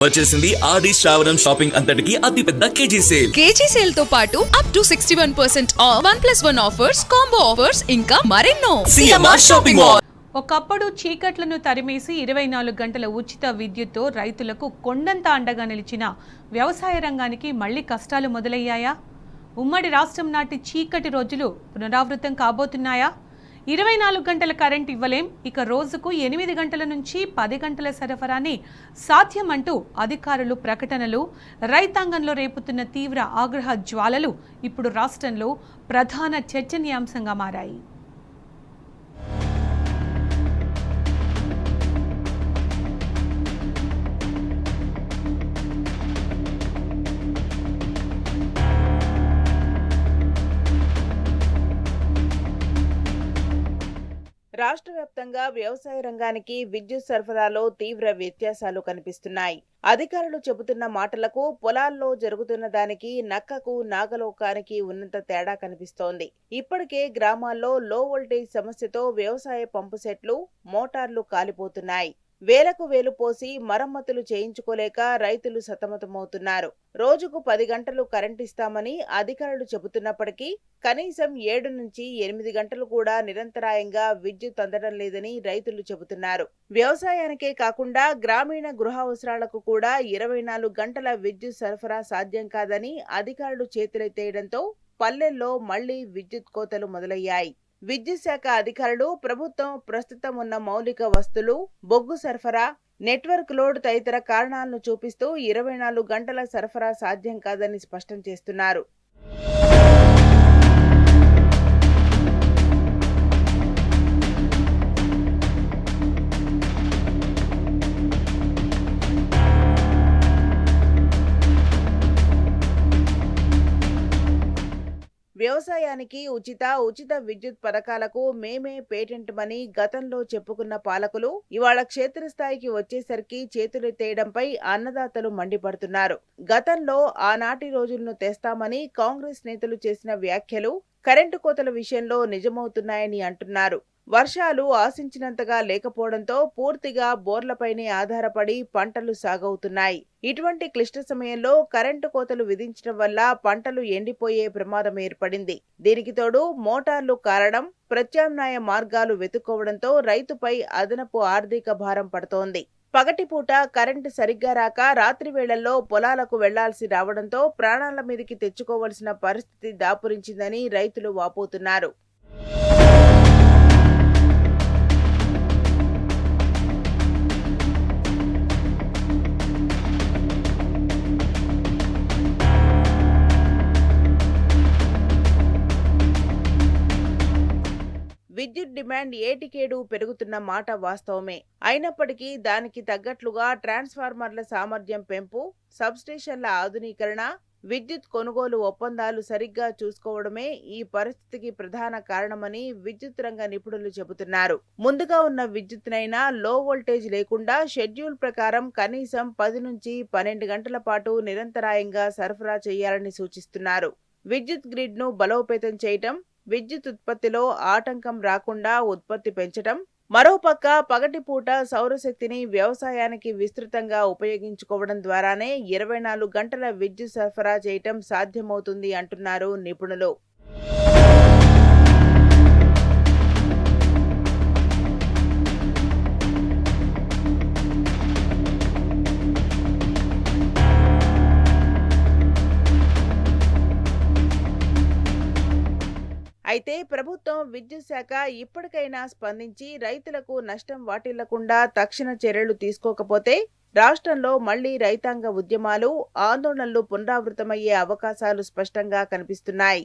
వచ్చేసింది ఆది శ్రావణం షాపింగ్ అంతటికి అతిపెద్ద కేజీ సేల్ తో పాటు up to 61% of 1+1 offers, combo offers ఇంకా మరెన్నో. CMR shopping mall. ఒకప్పుడు చీకట్లను తరిమేసి 24 గంటల ఉచిత విద్యుత్తో రైతులకు కొండంత అండగా నిలిచిన వ్యవసాయ రంగానికి మళ్లీ కష్టాలు మొదలయ్యాయా? ఉమ్మడి రాష్ట్రం నాటి చీకటి రోజులు పునరావృతం కాబోతున్నాయా? 24 గంటల కరెంట్ ఇవ్వలేం, ఇక రోజుకు 8 గంటల నుంచి 10 గంటల సరఫరాని సాధ్యమంటూ అధికారులు ప్రకటనలు, రైతాంగంలో రేపుతున్న తీవ్ర ఆగ్రహ జ్వాలలు ఇప్పుడు రాష్ట్రంలో ప్రధాన చర్చనీయాంశంగా మారాయి. రాష్ట్ర వ్యాప్తంగా వ్యవసాయ రంగానికి విద్యుత్ సరఫరాలో తీవ్ర వ్యత్యాసాలు కనిపిస్తున్నాయి. అధికారులు చెబుతున్న మాటలకు, పొలాల్లో జరుగుతున్న దానికి, నక్కకు నాగలోకానికి ఉన్నంత తేడా కనిపిస్తోంది. ఇప్పటికే గ్రామాల్లో లో వోల్టేజ్ సమస్యతో వ్యవసాయ పంపు సెట్లు, మోటార్లు కాలిపోతున్నాయి. వేలకు వేలు పోసి మరమ్మతులు చేయించుకోలేక రైతులు సతమతమవుతున్నారు. రోజుకు 10 గంటలు కరెంట్ ఇస్తామని అధికారులు చెబుతున్నప్పటికీ కనీసం 7 నుంచి 8 గంటలు కూడా నిరంతరాయంగా విద్యుత్ అందడం లేదని రైతులు చెబుతున్నారు. వ్యవసాయానికే కాకుండా గ్రామీణ గృహ అవసరాలకు కూడా 24 గంటల విద్యుత్ సరఫరా సాధ్యం కాదని అధికారులు చేతులెత్తేయడంతో పల్లెల్లో మళ్లీ విద్యుత్ కోతలు మొదలయ్యాయి. విద్యుత్ శాఖ అధికారులు ప్రభుత్వం ప్రస్తుతం ఉన్న మౌలిక వస్తువులు, బొగ్గు సరఫరా, నెట్వర్క్ లోడ్ తదితర కారణాలను చూపిస్తూ 24 గంటల సరఫరా సాధ్యం కాదని స్పష్టం చేస్తున్నారు. వ్యవసాయానికి ఉచిత విద్యుత్ పథకాలకు మేమే పేటెంట్ మని గతంలో చెప్పుకున్న పాలకులు ఇవాళ క్షేత్రస్థాయికి వచ్చేసరికి చేతులెత్తేయడంపై అన్నదాతలు మండిపడుతున్నారు. గతంలో ఆనాటి రోజులను తెస్తామని కాంగ్రెస్ నేతలు చేసిన వ్యాఖ్యలు కరెంటు కోతల విషయంలో నిజమవుతున్నాయని అంటున్నారు. వర్షాలు ఆశించినంతగా లేకపోవడంతో పూర్తిగా బోర్లపైనే ఆధారపడి పంటలు సాగవుతున్నాయి. ఇటువంటి క్లిష్ట సమయంలో కరెంటు కోతలు విధించడం వల్ల పంటలు ఎండిపోయే ప్రమాదం ఏర్పడింది. దీనికి తోడు మోటార్లు కారడం, ప్రత్యామ్నాయ మార్గాలు వెతుక్కోవడంతో రైతుపై అదనపు ఆర్థిక భారం పడుతోంది. పగటిపూట కరెంటు సరిగ్గా రాక రాత్రి వేళల్లో పొలాలకు వెళ్లాల్సి రావడంతో ప్రాణాల మీదికి తెచ్చుకోవలసిన పరిస్థితి దాపురించిందని రైతులు వాపోతున్నారు. విద్యుత్ డిమాండ్ ఏటికేడు పెరుగుతున్న మాట వాస్తవమే. అయినప్పటికీ దానికి తగ్గట్లుగా ట్రాన్స్ఫార్మర్ల సామర్థ్యం పెంపు, సబ్స్టేషన్ల ఆధునీకరణ, విద్యుత్ కొనుగోలు ఒప్పందాలు సరిగ్గా చూసుకోవడమే ఈ పరిస్థితికి ప్రధాన కారణమని విద్యుత్ రంగ నిపుణులు చెబుతున్నారు. ముందుగా ఉన్న విద్యుత్నైనా లో వోల్టేజ్ లేకుండా షెడ్యూల్ ప్రకారం కనీసం 10 నుంచి 12 గంటల పాటు నిరంతరాయంగా సరఫరా చేయాలని సూచిస్తున్నారు. విద్యుత్ గ్రిడ్ ను బలోపేతం చేయటం, విద్యుత్ ఉత్పత్తిలో ఆటంకం రాకుండా ఉత్పత్తి పెంచటం, మరోపక్క పగటిపూట సౌరశక్తిని వ్యవసాయానికి విస్తృతంగా ఉపయోగించుకోవడం ద్వారానే 24 గంటల విద్యుత్ సరఫరా చేయటం సాధ్యమవుతుంది అంటున్నారు నిపుణులు. అయితే ప్రభుత్వం, విద్యుత్ శాఖ ఇప్పటికైనా స్పందించి రైతులకు నష్టం వాటిల్లకుండా తక్షణ చర్యలు తీసుకోకపోతే రాష్ట్రంలో మళ్లీ రైతాంగ ఉద్యమాలు, ఆందోళనలు పునరావృతమయ్యే అవకాశాలు స్పష్టంగా కనిపిస్తున్నాయి.